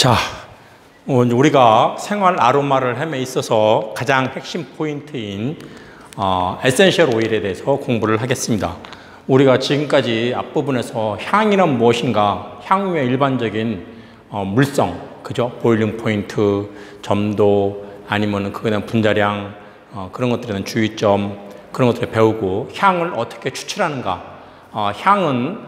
자, 우리가 생활 아로마를 함에 있어서 가장 핵심 포인트인 에센셜 오일에 대해서 공부를 하겠습니다. 우리가 지금까지 앞부분에서 향이란 무엇인가, 향유의 일반적인 물성, 그죠? 보일링 포인트, 점도, 아니면 그거에 대한 분자량, 그런 것들에 대한 주의점, 그런 것들을 배우고 향을 어떻게 추출하는가. 향은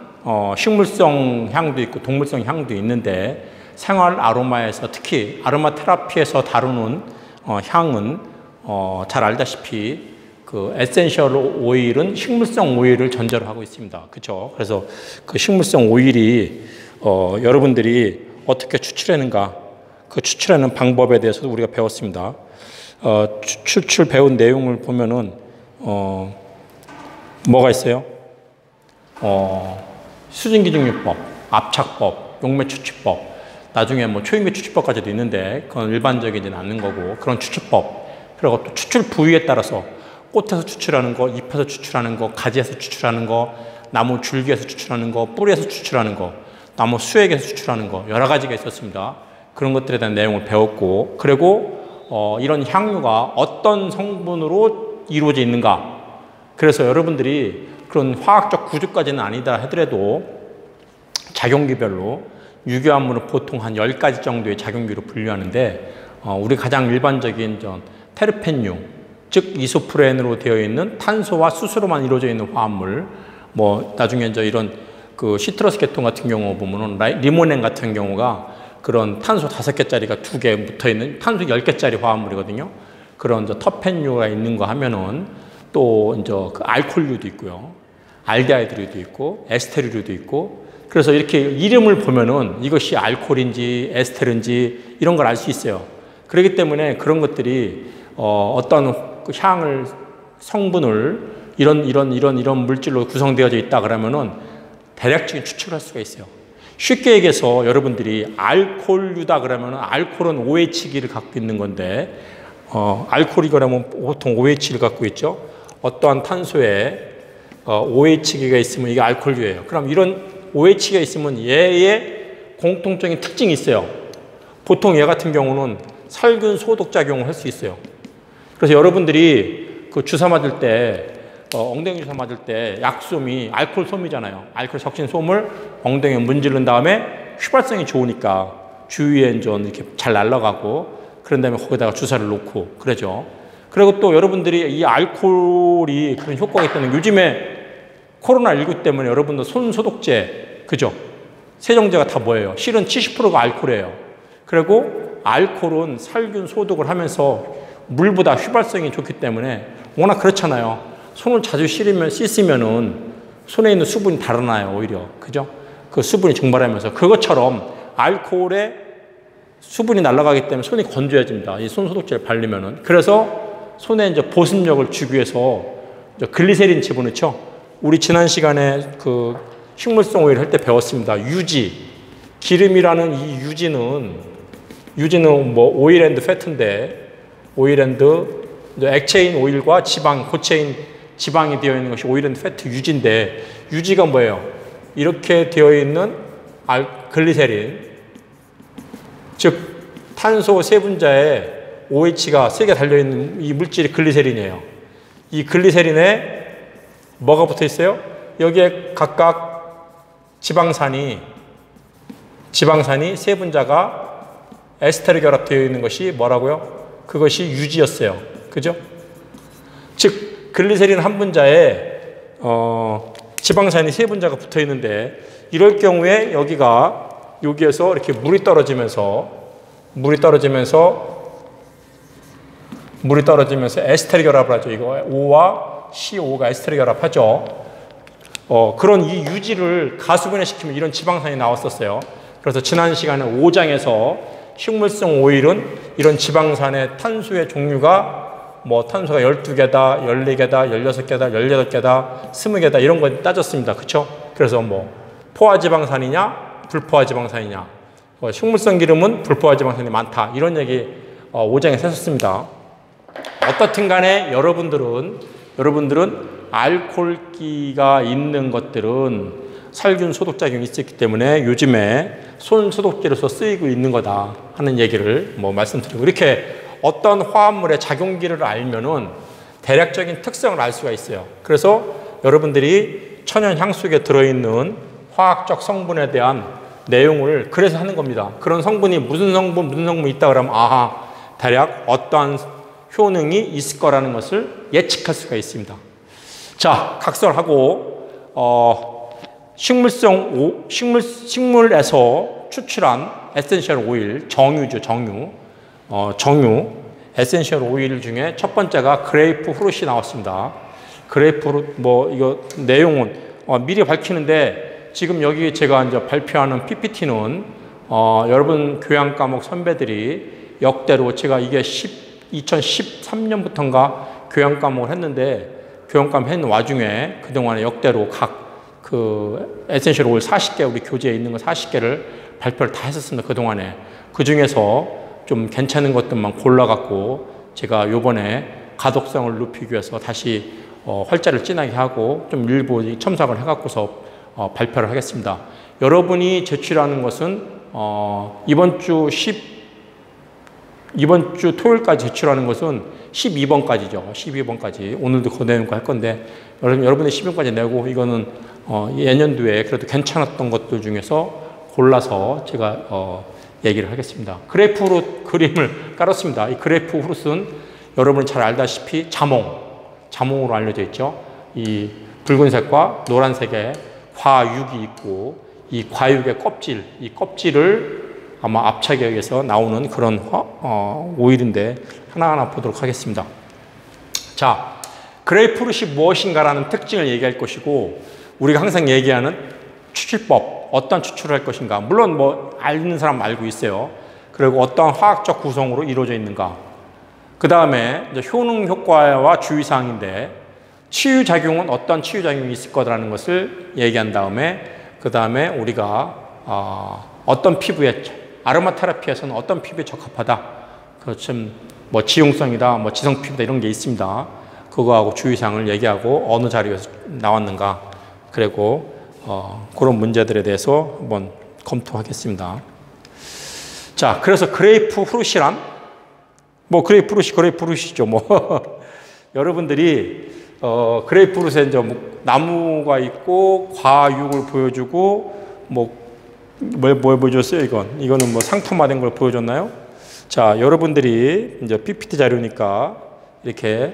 식물성 향도 있고 동물성 향도 있는데 생활 아로마에서 특히 아로마 테라피에서 다루는 향은 잘 알다시피 그 에센셜 오일은 식물성 오일을 전제로 하고 있습니다. 그렇죠? 그래서 그 식물성 오일이 여러분들이 어떻게 추출하는가, 그 추출하는 방법에 대해서도 우리가 배웠습니다. 추출 배운 내용을 보면은 뭐가 있어요? 수증기증류법, 압착법, 용매추출법, 나중에 뭐 초인계 추출법까지도 있는데 그건 일반적이지는 않는 거고, 그런 추출법, 그리고 또 추출 부위에 따라서 꽃에서 추출하는 거, 잎에서 추출하는 거, 가지에서 추출하는 거, 나무 줄기에서 추출하는 거, 뿌리에서 추출하는 거, 나무 수액에서 추출하는 거, 여러 가지가 있었습니다. 그런 것들에 대한 내용을 배웠고, 그리고 이런 향유가 어떤 성분으로 이루어져 있는가. 그래서 여러분들이 그런 화학적 구조까지는 아니다 하더라도 작용기별로 유기화합물은 보통 한 10가지 정도의 작용기로 분류하는데, 우리 가장 일반적인 테르펜류, 즉 이소프렌으로 되어 있는 탄소와 수소로만 이루어져 있는 화합물, 뭐 나중에 이런 그 시트러스 계통 같은 경우 보면은 리모넨 같은 경우가 그런 탄소 5개짜리가 2개 붙어 있는 탄소 10개짜리 화합물이거든요. 그런 터펜류가 있는 거 하면은 또 그 알코올류도 있고요, 알데하이드류도 있고 에스테르류도 있고, 그래서 이렇게 이름을 보면은 이것이 알코올인지 에스테르인지 이런 걸 알 수 있어요. 그렇기 때문에 그런 것들이 어떤 향을 성분을 이런 물질로 구성되어져 있다 그러면은 대략적인 추출할 수가 있어요. 쉽게 얘기해서 여러분들이 알코올류다 그러면은 알코올은 OH기를 갖고 있는 건데, 알코올이 그러면 보통 OH를 갖고 있죠. 어떠한 탄소에 OH기가 있으면 이게 알코올류예요. 그럼 이런 OH가 있으면 얘의 공통적인 특징이 있어요. 보통 얘 같은 경우는 살균 소독 작용을 할 수 있어요. 그래서 여러분들이 그 주사 맞을 때, 엉덩이 주사 맞을 때 약솜이 알코올 솜이잖아요. 알코올 섞인 솜을 엉덩이에 문지른 다음에 휘발성이 좋으니까 주위에 좀 이렇게 잘 날아가고, 그런 다음에 거기다가 주사를 놓고 그러죠. 그리고 또 여러분들이 이 알코올이 그런 효과가 있다는, 요즘에 코로나19 때문에 여러분들 손 소독제, 그죠? 세정제가 다 뭐예요? 실은 70%가 알코올이에요. 그리고 알코올은 살균 소독을 하면서 물보다 휘발성이 좋기 때문에 워낙 그렇잖아요. 손을 자주 씻으면은 손에 있는 수분이 달아나요, 오히려. 그죠? 그 수분이 증발하면서. 그것처럼 알코올에 수분이 날아가기 때문에 손이 건조해집니다. 이 손 소독제를 바르면은. 그래서 손에 보습력을 주기 위해서 글리세린 집어넣죠. 우리 지난 시간에 그 식물성 오일 할 때 배웠습니다. 유지. 기름이라는 이 유지는 뭐 오일 앤드 패트인데, 오일 앤드 액체인 오일과 지방, 고체인 지방이 되어 있는 것이 오일 앤드 패트 유지인데, 유지가 뭐예요? 이렇게 되어 있는 글리세린, 즉 탄소 세 분자에 OH가 3개 달려있는 이 물질이 글리세린이에요. 이 글리세린에 뭐가 붙어 있어요? 여기에 각각 지방산이 세 분자가 에스테르 결합되어 있는 것이 뭐라고요? 그것이 유지였어요. 그죠? 즉 글리세린 한 분자에 지방산이 세 분자가 붙어 있는데, 이럴 경우에 여기에서 이렇게 물이 떨어지면서 에스테르 결합을 하죠. 이거 O와 CO가 에스테르 결합하죠. 그런 이 유지를 가수분해 시키면 이런 지방산이 나왔었어요. 그래서 지난 시간에 5장에서 식물성 오일은 이런 지방산의 탄소의 종류가 뭐 탄소가 12개다, 14개다, 16개다, 18개다, 20개다 이런 거 따졌습니다. 그렇죠? 그래서 뭐 포화지방산이냐, 불포화지방산이냐, 식물성 기름은 불포화지방산이 많다, 이런 얘기 5장에서 했었습니다. 어떻든 간에 여러분들은 알코올기가 있는 것들은 살균 소독작용이 있었기 때문에 요즘에 손 소독제로서 쓰이고 있는 거다 하는 얘기를 뭐 말씀드리고, 이렇게 어떤 화합물의 작용기를 알면은 대략적인 특성을 알 수가 있어요. 그래서 여러분들이 천연 향수에 들어있는 화학적 성분에 대한 내용을 그래서 하는 겁니다. 그런 성분이 무슨 성분이 있다 그러면 아하, 대략 어떠한 효능이 있을 거라는 것을 예측할 수가 있습니다. 자, 각설하고 식물에서 추출한 에센셜 오일, 정유죠, 정유. 에센셜 오일 중에 첫 번째가 그레이프 후르시 나왔습니다. 그레이프 후르, 이거 내용은 미리 밝히는데, 지금 여기 제가 이제 발표하는 PPT는 여러분 교양 과목 선배들이 역대로 제가 이게 2013년부터인가 교양 과목을 했는데, 교양 과목 했는 와중에 그동안에 역대로 각 그 에센셜 오일 40개, 우리 교재에 있는 거 40개를 발표를 다 했었습니다. 그동안에. 그 중에서 좀 괜찮은 것들만 골라갖고 제가 요번에 가독성을 높이기 위해서 다시 활자를 진하게 하고 좀 일부 첨삭을 해갖고서 발표를 하겠습니다. 여러분이 제출하는 것은 이번 주 토요일까지 제출하는 것은 12번까지죠. 12번까지. 오늘도 그 내용과 할 건데, 여러분이 12번까지 내고, 이거는 예년도에 그래도 괜찮았던 것들 중에서 골라서 제가 얘기를 하겠습니다. 그래프로 그림을 깔았습니다. 이 그래프 후르스는 여러분이 잘 알다시피 자몽으로 알려져 있죠. 이 붉은색과 노란색의 과육이 있고, 이 과육의 껍질, 이 껍질을 아마 압착에 의해서 나오는 그런 오일인데 하나하나 보도록 하겠습니다. 자, 그레이프프루시 무엇인가라는 특징을 얘기할 것이고, 우리가 항상 얘기하는 추출법, 어떤 추출을 할 것인가. 물론 아는 사람 알고 있어요. 그리고 어떠한 화학적 구성으로 이루어져 있는가. 그 다음에 효능 효과와 주의사항인데, 치유작용은 어떤 치유작용이 있을 거라는 것을 얘기한 다음에, 그 다음에 우리가 어떤 피부에, 아로마 테라피에서는 어떤 피부에 적합하다. 그렇죠. 지용성이다, 지성 피부다, 이런 게 있습니다. 그거하고 주의사항을 얘기하고 어느 자리에서 나왔는가. 그리고 그런 문제들에 대해서 한번 검토하겠습니다. 자, 그래서 그레이프 후르시란 그레이프 후르시죠. 여러분들이 그레이프 후르시에 이제 나무가 있고 과육을 보여주고 뭘 보여줬어요? 이거는 상품화된 걸 보여줬나요? 자, 여러분들이 이제 PPT 자료니까 이렇게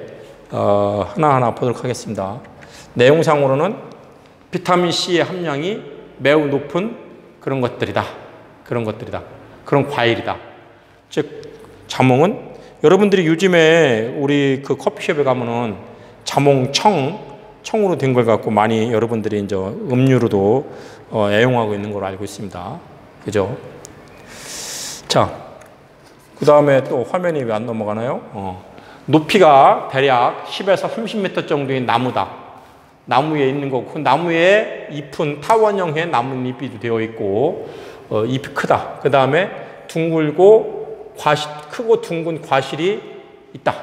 하나하나 보도록 하겠습니다. 내용상으로는 비타민 C의 함량이 매우 높은 그런 것들이다. 그런 과일이다. 즉, 자몽은 여러분들이 요즘에 우리 그 커피숍에 가면은 청으로 된 걸 갖고 많이 여러분들이 이제 음료로도 애용하고 있는 걸로 알고 있습니다. 그죠? 자, 그 다음에 또 화면이 왜 안 넘어가나요? 높이가 대략 10에서 30m 정도의 나무다. 나무에 있는 거고, 그 나무에 잎은 타원형의 나뭇잎이 되어 있고, 잎이 크다. 그 다음에 크고 둥근 과실이 있다.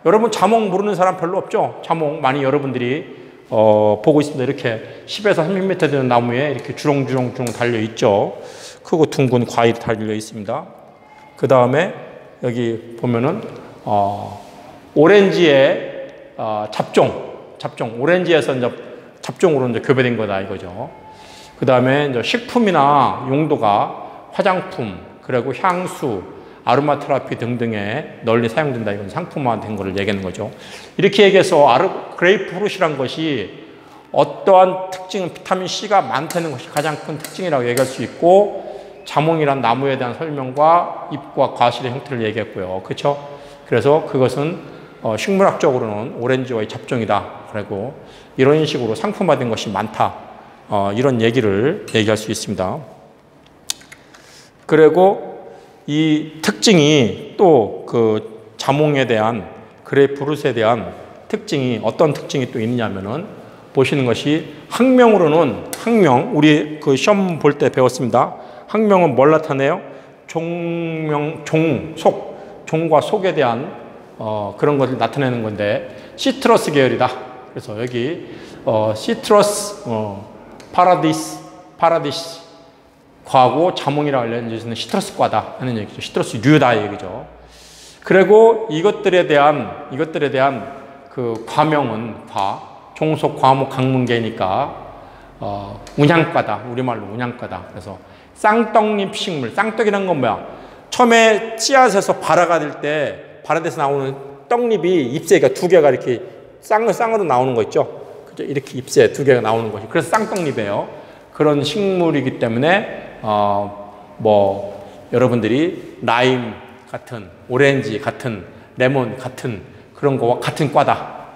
여러분 자몽 모르는 사람 별로 없죠? 자몽 많이 여러분들이 보고 있습니다. 이렇게 10에서 30m 되는 나무에 이렇게 주렁주렁 달려 있죠. 크고 둥근 과일이 달려 있습니다. 그 다음에 여기 보면은 오렌지의 잡종, 오렌지에서 이제 잡종으로 이제 교배된 거다 이거죠. 그 다음에 이제 식품이나 용도가 화장품, 그리고 향수, 아로마 테라피 등등에 널리 사용된다. 이건 상품화된 거를 얘기하는 거죠. 이렇게 얘기해서 그레이프 후르시란 것이 어떠한 특징은 비타민 C가 많다는 것이 가장 큰 특징이라고 얘기할 수 있고, 자몽이란 나무에 대한 설명과 잎과 과실의 형태를 얘기했고요. 그렇죠? 그래서 그것은 식물학적으로는 오렌지와의 잡종이다. 그리고 이런 식으로 상품화된 것이 많다. 이런 얘기를 얘기할 수 있습니다. 그리고 이 특징이 또 그 자몽에 대한, 그레이프프루트에 대한 특징이 어떤 특징이 또 있느냐면은, 보시는 것이 학명으로는, 우리 그 시험 볼 때 배웠습니다. 학명은 뭘 나타내요? 종과 속에 대한 그런 것을 나타내는 건데, 시트러스 계열이다. 그래서 여기 시트러스 파라디스 파라디스 과고 자몽이랑 관련되어 있는 시트러스과다 하는 얘기죠. 시트러스류다 얘기죠. 그리고 이것들에 대한 그 과명은 종속 과목 강문계니까 운양과다. 우리말로 운양과다. 그래서 쌍떡잎 식물. 쌍떡이란 건 뭐야? 처음에 씨앗에서 발화가 될 때 발화돼서 나오는 떡잎이 잎새가 그러니까 두 개가 이렇게 쌍으로 나오는 거 있죠? 그죠? 이렇게 잎새 두 개가 나오는 것이. 그래서 쌍떡잎이에요. 그런 식물이기 때문에 여러분들이 라임 같은, 오렌지 같은, 레몬 같은 그런 거와 같은 과다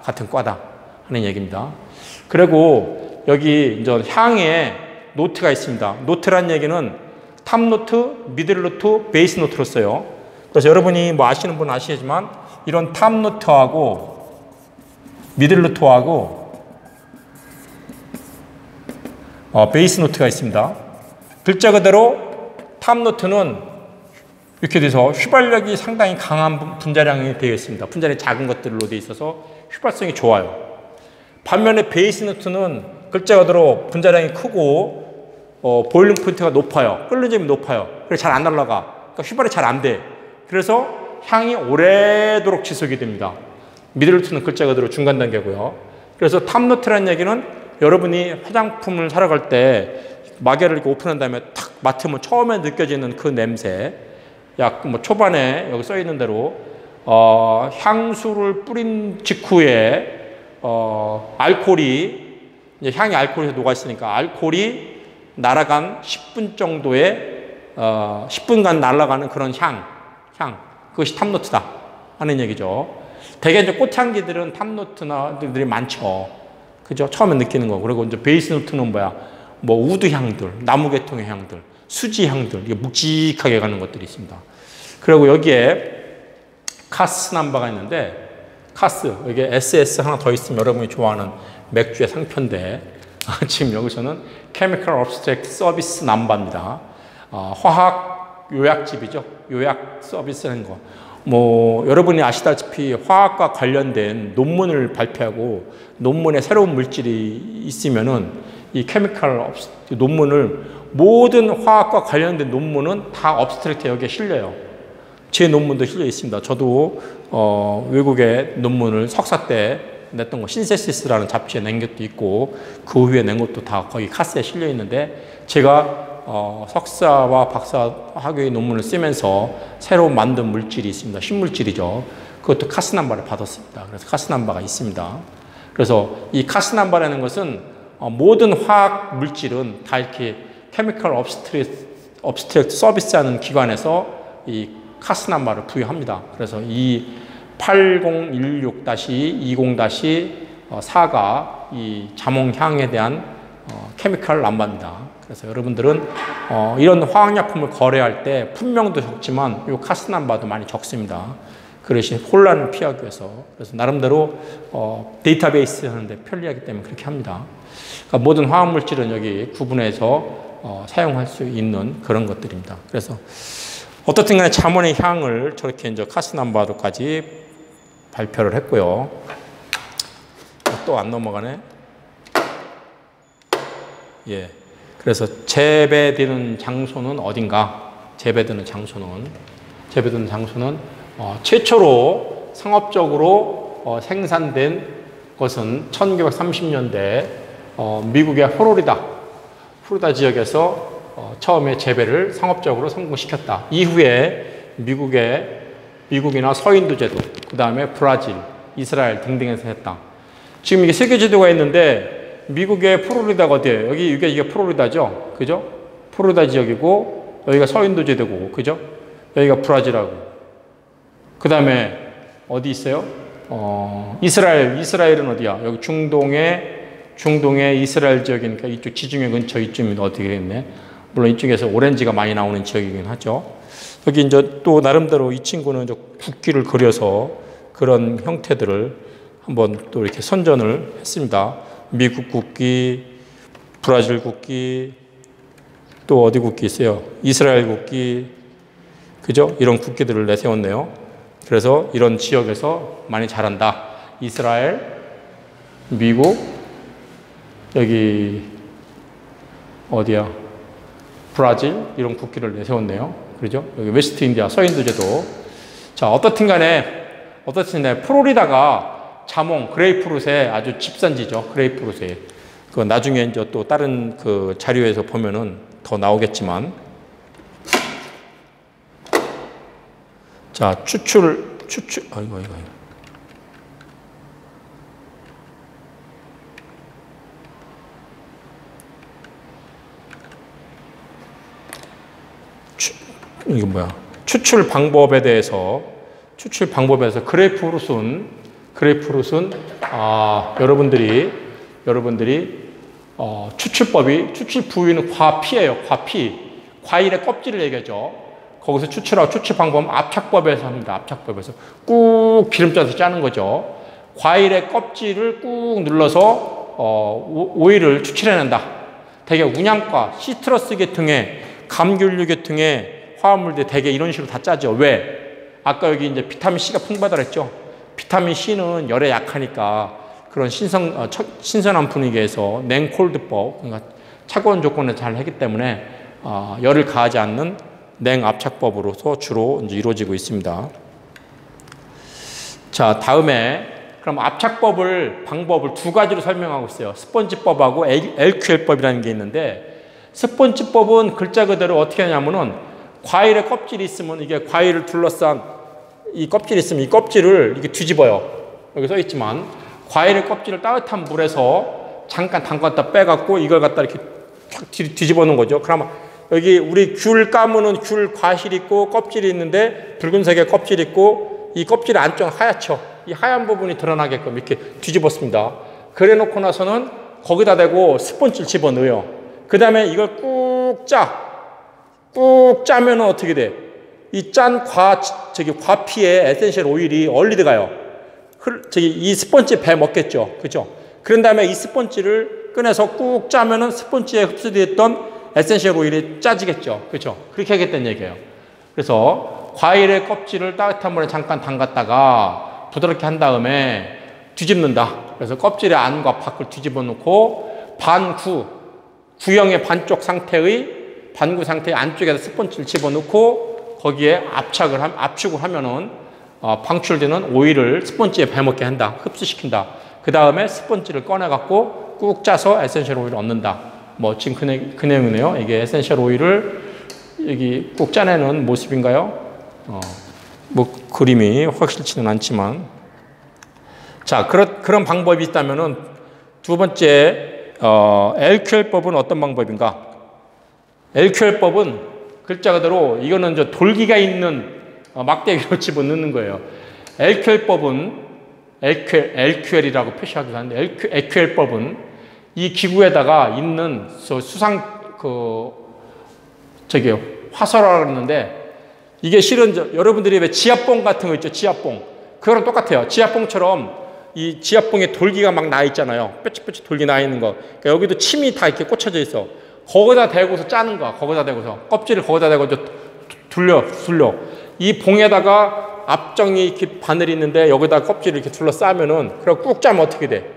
하는 얘기입니다. 그리고 여기 이제 향에 노트가 있습니다. 노트란 얘기는 탑노트, 미들노트, 베이스노트로 써요. 그래서 여러분이 아시는 분은 아시지만 이런 탑노트하고 미들노트하고 베이스노트가 있습니다. 글자 그대로 탑노트는 이렇게 돼서 휘발력이 상당히 강한 분자량이 되어 있습니다. 분자량이 작은 것들로 되어 있어서 휘발성이 좋아요. 반면에 베이스노트는 글자 그대로 분자량이 크고 보일링 포인트가 높아요. 끓는 점이 높아요. 그래서 잘 안 날아가. 그러니까 휘발이 잘 안 돼. 그래서 향이 오래도록 지속이 됩니다. 미들노트는 글자 그대로 중간 단계고요. 그래서 탑노트라는 얘기는 여러분이 화장품을 사러 갈 때 마개를 이렇게 오픈한 다음에 탁 맡으면 처음에 느껴지는 그 냄새, 약 초반에 여기 써 있는 대로 향수를 뿌린 직후에 알코올이 이제 향이 알코올에서 녹아 있으니까 알코올이 날아간 10분 정도의 10분간 날아가는 그런 향 그것이 탑노트다 하는 얘기죠. 대개 이제 꽃향기들은 탑노트들이 많죠. 그죠? 처음에 느끼는 거. 그리고 이제 베이스 노트는 뭐야? 우드 향들, 나무 계통의 향들, 수지 향들, 이게 묵직하게 가는 것들이 있습니다. 그리고 여기에 카스 남바가 있는데, 카스, 여기에 SS 하나 더 있으면 여러분이 좋아하는 맥주의 상표인데, 지금 여기서는 Chemical Abstract Service 남바입니다. 화학 요약집이죠. 요약 서비스라는 거. 여러분이 아시다시피 화학과 관련된 논문을 발표하고 논문에 새로운 물질이 있으면은 이 케미컬 논문을 모든 화학과 관련된 논문은 다 업스트랙트 여기에 실려요. 제 논문도 실려 있습니다. 저도 외국의 논문을 석사 때 냈던 거 신세시스라는 잡지에 낸 것도 있고 그 후에 낸 것도 다 거기 카스에 실려 있는데 제가 석사와 박사 학위의 논문을 쓰면서 새로 만든 물질이 있습니다. 신물질이죠. 그것도 카스남바를 받았습니다. 그래서 카스남바가 있습니다. 그래서 이 카스남바라는 것은 모든 화학 물질은 다 이렇게 케미컬 업스트랙트 서비스하는 기관에서 이 카스남바를 부여합니다. 그래서 이 8016-20-4가 이 자몽향에 대한 케미컬 남바입니다. 그래서 여러분들은 이런 화학약품을 거래할 때 품명도 적지만 이 카스남바도 많이 적습니다. 그 대신 혼란을 피하기 위해서. 그래서 나름대로 데이터베이스 하는데 편리하기 때문에 그렇게 합니다. 그러니까 모든 화학물질은 여기 구분해서 사용할 수 있는 그런 것들입니다. 그래서 어떻든 간에 자몽의 향을 저렇게 이제 카스남바로까지 발표를 했고요. 또 안 넘어가네. 예. 그래서 재배되는 장소는 어딘가? 재배되는 장소는 최초로 상업적으로 생산된 것은 1930년대 미국의 플로리다 지역에서 처음에 재배를 상업적으로 성공시켰다. 이후에 미국이나 서인도 제도, 그 다음에 브라질, 이스라엘 등등에서 했다. 지금 이게 세계 지도가 있는데 미국의 플로리다가 어디예요? 이게 플로리다죠? 그죠? 플로리다 지역이고, 여기가 서인도 제도고, 그죠? 여기가 브라질하고. 그 다음에 어디 있어요? 이스라엘은 어디야? 여기 중동의 이스라엘 지역이니까 이쪽 지중해 근처 이쯤이 어떻게 되겠네? 물론 이쪽에서 오렌지가 많이 나오는 지역이긴 하죠. 여기 이제 또 나름대로 이 친구는 이제 국기를 그려서 그런 형태들을 한번 또 이렇게 선전을 했습니다. 미국 국기, 브라질 국기, 또 어디 국기 있어요? 이스라엘 국기, 그죠? 이런 국기들을 내세웠네요. 그래서 이런 지역에서 많이 자란다. 이스라엘, 미국, 여기 어디야? 브라질 이런 국기를 내세웠네요. 그죠? 여기 웨스트 인디아 서인도제도. 자, 어떻든 간에 플로리다가 자몽, 그레이프루트의 아주 집산지죠. 그레이프루트의. 그 나중에 이제 또 다른 그 자료에서 보면은 더 나오겠지만. 자, 아이고. 이게 뭐야? 추출 방법에 대해서 그래프루트는 여러분들이 추출 부위는 과피예요. 과일의 껍질을 얘기하죠. 거기서 추출 방법은 압착법에서 합니다. 압착법에서 꾹 기름 짜서 짜는 거죠. 과일의 껍질을 꾹 눌러서 오일을 추출해낸다. 대개 운양과 시트러스 계통의 감귤류 계통의 화합물들 대개 이런 식으로 다 짜죠. 왜? 아까 여기 이제 비타민 C가 풍부하다고 했죠. 비타민 C는 열에 약하니까 그런 신선한 분위기에서 냉콜드법, 그러니까 차가운 조건에 잘 하기 때문에 열을 가하지 않는 냉압착법으로서 주로 이제 이루어지고 있습니다. 자, 다음에 그럼 방법을 두 가지로 설명하고 있어요. 스펀지법하고 LQL법이라는 게 있는데, 스펀지법은 글자 그대로 어떻게 하냐면은 과일의 껍질이 있으면 이게 과일을 둘러싼 이 껍질이 있으면 이 껍질을 이렇게 뒤집어요. 여기 써 있지만 과일의 껍질을 따뜻한 물에서 잠깐 담갔다 빼갖고 이걸 갖다 이렇게 뒤집어 놓은 거죠. 그러면 여기 우리 귤 까무는 귤 과실 있고 껍질이 있는데 붉은색의 껍질 있고 이 껍질 안쪽 하얗죠. 이 하얀 부분이 드러나게끔 이렇게 뒤집었습니다. 그래 놓고 나서는 거기다 대고 스펀지를 집어넣어요. 그 다음에 이걸 꾹 짜면 어떻게 돼? 이 짠 과피의 에센셜 오일이 얼리 들어가요. 이 스펀지 배 먹겠죠. 그죠? 그런 다음에 이 스펀지를 꺼내서 꾹 짜면은 스펀지에 흡수되었던 에센셜 오일이 짜지겠죠. 그죠? 그렇게 하겠다는 얘기예요. 그래서 과일의 껍질을 따뜻한 물에 잠깐 담갔다가 부드럽게 한 다음에 뒤집는다. 그래서 껍질의 안과 밖을 뒤집어 놓고 구형의 반구 상태의 안쪽에다 스펀지를 집어넣고 거기에 압축을 하면은 방출되는 오일을 스펀지에 배먹게 한다. 흡수시킨다. 그 다음에 스펀지를 꺼내갖고 꾹 짜서 에센셜 오일을 얻는다. 뭐 지금 그 내용이네요. 이게 에센셜 오일을 여기 꾹 짜내는 모습인가요? 뭐 그림이 확실치는 않지만. 자, 그런 방법이 있다면은 두 번째 LQL법은 어떤 방법인가? LQL법은 글자 그대로 이거는 저 돌기가 있는 막대기로 집어넣는 거예요. LQL법은 LQL이라고 표시하기도 하는데 LQL법은 이 기구에다가 있는 화설화라고 그러는데 이게 실은 여러분들이 왜 지압봉 같은 거 있죠? 지압봉. 그거랑 똑같아요. 지압봉처럼 이 지압봉에 돌기가 막 나 있잖아요. 뾰족뾰족 돌기 나 있는 거. 그러니까 여기도 침이 다 이렇게 꽂혀져 있어. 거기다 대고서 짜는 거야. 거기다 대고서 껍질을 거기다 대고 둘러. 이 봉에다가 앞정이 이렇게 바늘이 있는데 여기다 껍질을 이렇게 둘러싸면은 그리고 꾹 짜면 어떻게 돼?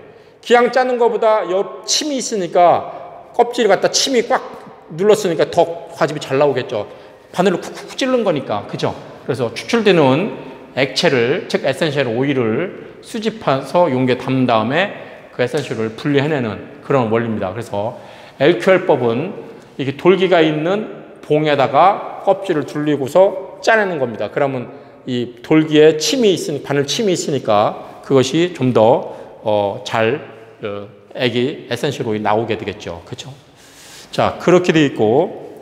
그냥 짜는 것보다 옆 침이 있으니까 껍질을 갖다 침이 꽉 눌렀으니까 더 과즙이 잘 나오겠죠. 바늘로 쿡쿡 찌른 거니까. 그죠? 그래서 추출되는 액체를, 즉 에센셜 오일을 수집해서 용기에 담은 다음에 그 에센셜 오일을 분리해내는 그런 원리입니다. 그래서 LQL법은 이렇게 돌기가 있는 봉에다가 껍질을 둘리고서 짜내는 겁니다. 그러면 이 돌기에 바늘 침이 있으니까 그것이 좀 더 액이 에센셜 오일 나오게 되겠죠. 그렇죠? 자, 그렇게 돼 있고,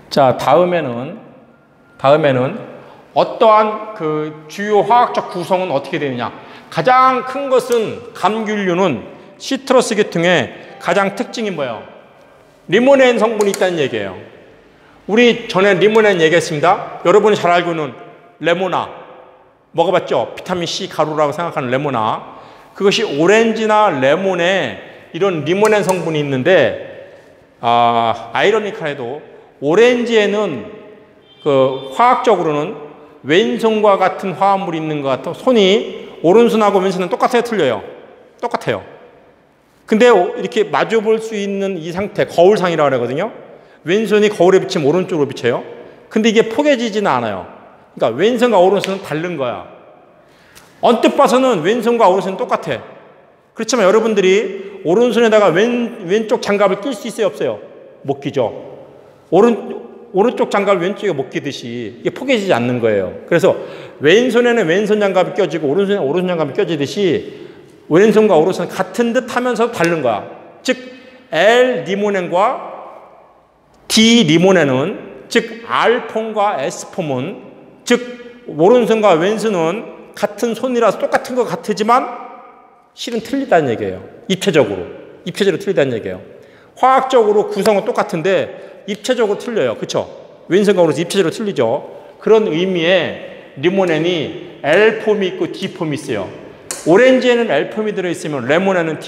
자, 다음에는 어떠한 그 주요 화학적 구성은 어떻게 되느냐? 가장 큰 것은 감귤류는 시트러스 계통의 가장 특징이 뭐예요? 리모넨 성분이 있다는 얘기예요. 우리 전에 리모넨 얘기했습니다. 여러분이 잘 알고 있는 레모나 먹어봤죠? 비타민 C 가루라고 생각하는 레모나. 그것이 오렌지나 레몬에 이런 리모넨 성분이 있는데 아이러니컬해도 오렌지에는 그 화학적으로는 왼손과 같은 화합물이 있는 것 같아요. 손이 오른손하고 왼손은 똑같아요? 틀려요? 똑같아요. 근데 이렇게 마주 볼 수 있는 이 상태, 거울상이라고 하거든요. 왼손이 거울에 비치면 오른쪽으로 비쳐요. 근데 이게 포개지지는 않아요. 그러니까 왼손과 오른손은 다른 거야. 언뜻 봐서는 왼손과 오른손은 똑같아. 그렇지만 여러분들이 오른손에다가 왼쪽 장갑을 낄 수 있어요, 없어요? 못 끼죠. 오른쪽 장갑을 왼쪽에 못 끼듯이 이게 포개지지 않는 거예요. 그래서 왼손에는 왼손 장갑이 껴지고 오른손에는 오른손 장갑이 껴지듯이 왼손과 오른손은 같은 듯 하면서 다른 거야. 즉 L 리모넨과 D 리모넨은, 즉 R폼과 S폼은, 즉 오른손과 왼손은 같은 손이라서 똑같은 것 같지만 실은 틀리다는 얘기예요. 입체적으로 틀리다는 얘기예요. 화학적으로 구성은 똑같은데 입체적으로 틀려요. 그렇죠? 왼손과 오른손 입체적으로 틀리죠. 그런 의미의 리모넨이 L폼이 있고 D폼이 있어요. 오렌지에는 L폼이 들어있으면 레몬에는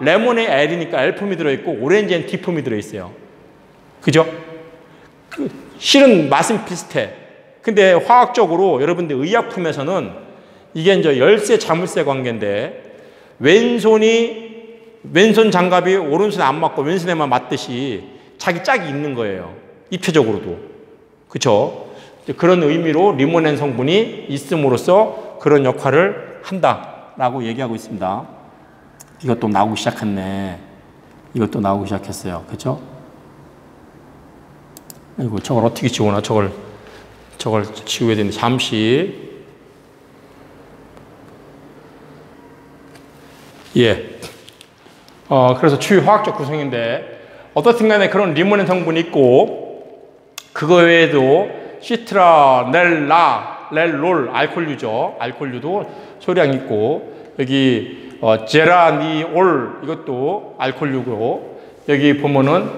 레몬에 L이니까 L폼이 들어있고 오렌지에는 D폼이 들어있어요. 그죠? 실은 맛은 비슷해. 근데 화학적으로 여러분들 의약품에서는 이게 이제 열쇠 자물쇠 관계인데 왼손 장갑이 오른손에 안 맞고 왼손에만 맞듯이 자기 짝이 있는 거예요. 입체적으로도. 그렇죠? 그런 의미로 리모넨 성분이 있음으로써 그런 역할을 한다라고 얘기하고 있습니다. 이것도 나오기 시작했네. 이것도 나오기 시작했어요. 그렇죠? 아이고, 저걸 어떻게 지우나? 저걸 지워야 되는데 잠시. 예. 그래서 주요 화학적 구성인데 어떻든 간에 그런 리모넨 성분이 있고 그거 외에도 시트라, 렐롤, 알코올류죠. 알코올류도 소량 있고 여기 제라니올 이것도 알코올류고 여기 보면은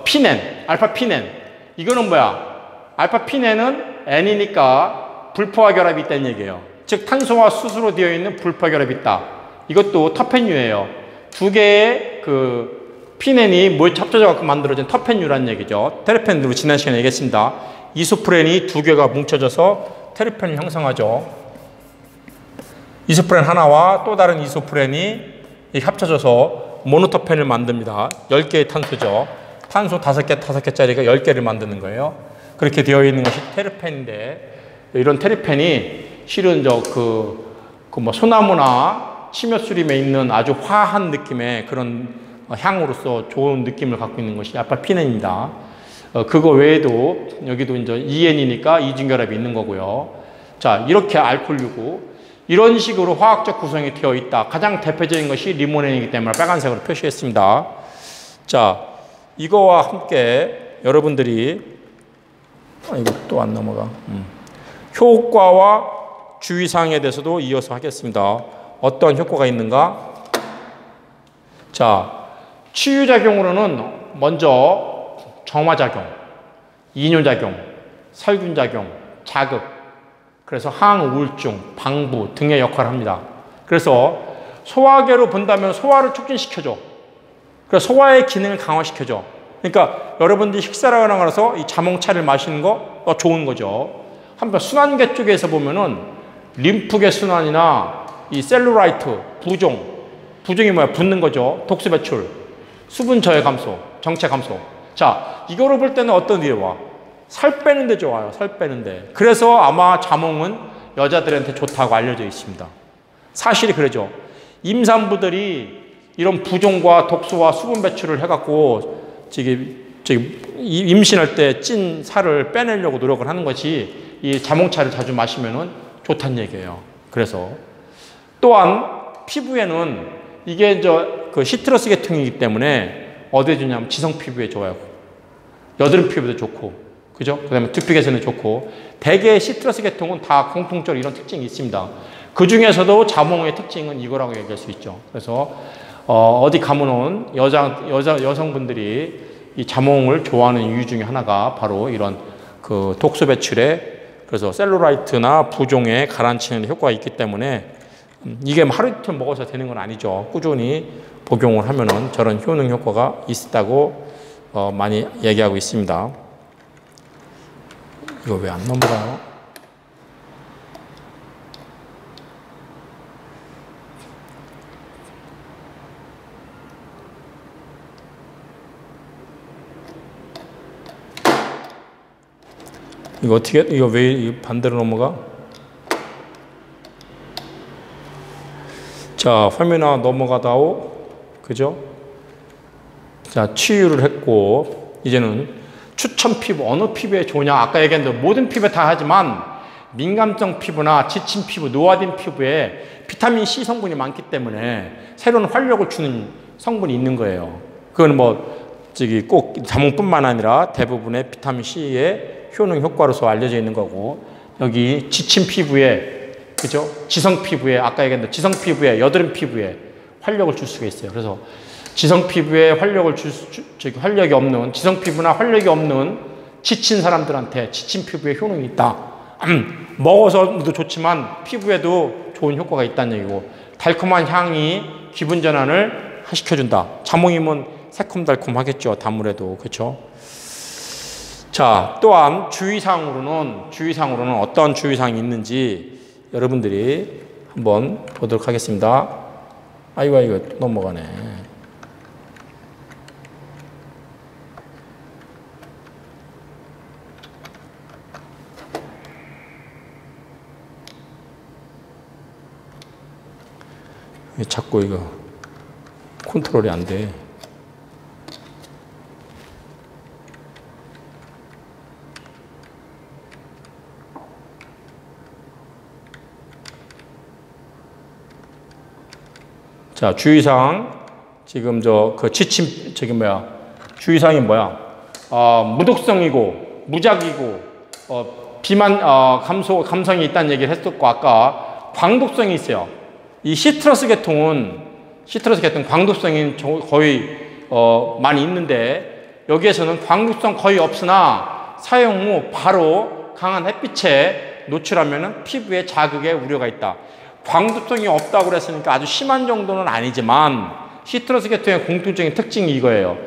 피넨, 알파피넨 이거는 뭐야? 알파피넨은 N이니까 불포화 결합이 있다는 얘기예요. 즉 탄소와 수소로 되어 있는 불포화 결합이 있다. 이것도 터펜유예요. 두 개의 그 피넨이 뭘 합쳐져 갖고 만들어진 터펜유라는 얘기죠. 테르펜으로 지난 시간에 얘기했습니다. 이소프렌이 두 개가 뭉쳐져서 테르펜을 형성하죠. 이소프렌 하나와 또 다른 이소프렌이 합쳐져서 모노터펜을 만듭니다. 10개의 탄소죠. 탄소 5개짜리가 10개를 만드는 거예요. 그렇게 되어 있는 것이 테르펜인데 이런 테르펜이 실은 소나무나 심혈수림에 있는 아주 화한 느낌의 그런 향으로서 좋은 느낌을 갖고 있는 것이 알파피넨입니다. 그거 외에도 여기도 이제 EN이니까 이중결합이 있는 거고요. 자, 이렇게 알코올류고 이런 식으로 화학적 구성이 되어 있다. 가장 대표적인 것이 리모넨이기 때문에 빨간색으로 표시했습니다. 자, 이거와 함께 여러분들이 이거 또 안 넘어가. 효과와 주의사항에 대해서도 이어서 하겠습니다. 어떤 효과가 있는가? 자, 치유작용으로는 먼저 정화작용, 이뇨작용, 살균작용, 자극, 그래서 항우울증, 방부 등의 역할을 합니다. 그래서 소화계로 본다면 소화를 촉진시켜줘. 그래서 소화의 기능을 강화시켜줘. 그러니까 여러분들이 식사를 하고 나서 이 자몽차를 마시는 거 좋은 거죠. 한편 순환계 쪽에서 보면은 림프계 순환이나 이 셀룰라이트, 부종이 뭐야? 붓는 거죠. 독소 배출, 수분 저해 감소, 정체 감소. 자, 이거로 볼 때는 어떤 일이 와? 살 빼는 데 좋아요. 살 빼는 데. 그래서 아마 자몽은 여자들한테 좋다고 알려져 있습니다. 사실이 그러죠. 임산부들이 이런 부종과 독소와 수분 배출을 해갖고 임신할 때 찐 살을 빼내려고 노력을 하는 것이 이 자몽차를 자주 마시면은 좋다는 얘기예요. 그래서 또한 피부에는 이게 그 시트러스 계통이기 때문에 어디에 좋냐면 지성 피부에 좋아요. 여드름 피부도 좋고, 그죠? 그 다음에 두피계에서는 좋고, 대개 시트러스 계통은 다 공통적으로 이런 특징이 있습니다. 그 중에서도 자몽의 특징은 이거라고 얘기할 수 있죠. 그래서 어디 가면은 여성분들이 이 자몽을 좋아하는 이유 중에 하나가 바로 이런 그 독소 배출에 그래서 셀룰라이트나 부종에 가라앉히는 효과가 있기 때문에 이게 하루 이틀 먹어서 되는 건 아니죠. 꾸준히 복용을 하면은 저런 효능 효과가 있다고 많이 얘기하고 있습니다. 이거 왜 안 넘어가요? 이거 어떻게, 이거 왜 반대로 넘어가? 자, 화면화 넘어가다오. 그죠? 자, 치유를 했고, 이제는 추천 피부, 어느 피부에 좋으냐? 아까 얘기했는데 모든 피부에 다 하지만 민감성 피부나 지친 피부, 노화된 피부에 비타민 C 성분이 많기 때문에 새로운 활력을 주는 성분이 있는 거예요. 그건 꼭 자몽뿐만 아니라 대부분의 비타민 C의 효능 효과로서 알려져 있는 거고, 여기 지친 피부에, 그죠? 지성 피부에, 아까 얘기했는데 지성 피부에, 여드름 피부에 활력을 줄 수가 있어요. 그래서 지성 피부에 활력을 활력이 없는, 지성 피부나 활력이 없는 지친 사람들한테 지친 피부에 효능이 있다. 먹어서도 좋지만 피부에도 좋은 효과가 있다는 얘기고, 달콤한 향이 기분 전환을 시켜준다. 자몽이면 새콤달콤하겠죠. 단물에도. 그렇죠? 자, 또한 주의사항으로는 어떤 주의사항이 있는지 여러분들이 한번 보도록 하겠습니다. 아이고, 넘어가네. 자꾸 이거 컨트롤이 안 돼. 자, 주의사항. 지금 주의사항이 뭐야? 무독성이고, 무작이고, 감성이 있다는 얘기를 했었고, 아까 광독성이 있어요. 이 시트러스 계통은 광독성이 거의 많이 있는데, 여기에서는 광독성 거의 없으나 사용 후 바로 강한 햇빛에 노출하면 피부에 자극의 우려가 있다. 광독성이 없다고 그랬으니까 아주 심한 정도는 아니지만, 시트러스 계통의 공통적인 특징이 이거예요.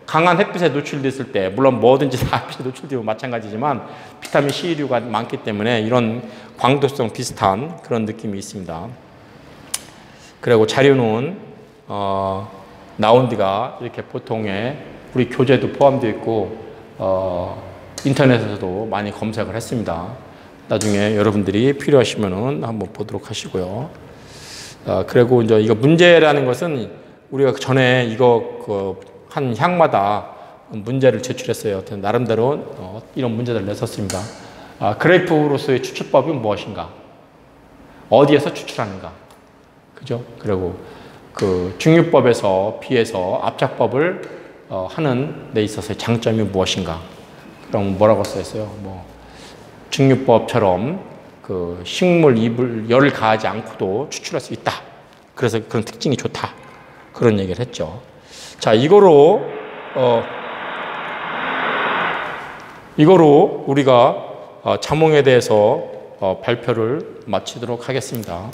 강한 햇빛에 노출됐을 때, 물론 뭐든지 다 햇빛에 노출되고 마찬가지지만 비타민 C류가 많기 때문에 이런 광독성 비슷한 그런 느낌이 있습니다. 그리고 자료는 나온 데가 이렇게 보통의 우리 교재도 포함되어 있고, 인터넷에서도 많이 검색을 했습니다. 나중에 여러분들이 필요하시면은 한번 보도록 하시고요. 그리고 이제 이거 문제라는 것은 우리가 전에 한 향마다 문제를 제출했어요. 나름대로 이런 문제들을 냈었습니다. 그레이프로서의 추출법이 무엇인가? 어디에서 추출하는가? 그죠? 그리고 그 중유법에서 비해서 압착법을 하는 데 있어서의 장점이 무엇인가? 그럼 뭐라고 써있어요? 중유법처럼 그 식물 잎을 열을 가하지 않고도 추출할 수 있다. 그래서 그런 특징이 좋다. 그런 얘기를 했죠. 자, 이거로 우리가 자몽에 대해서 발표를 마치도록 하겠습니다.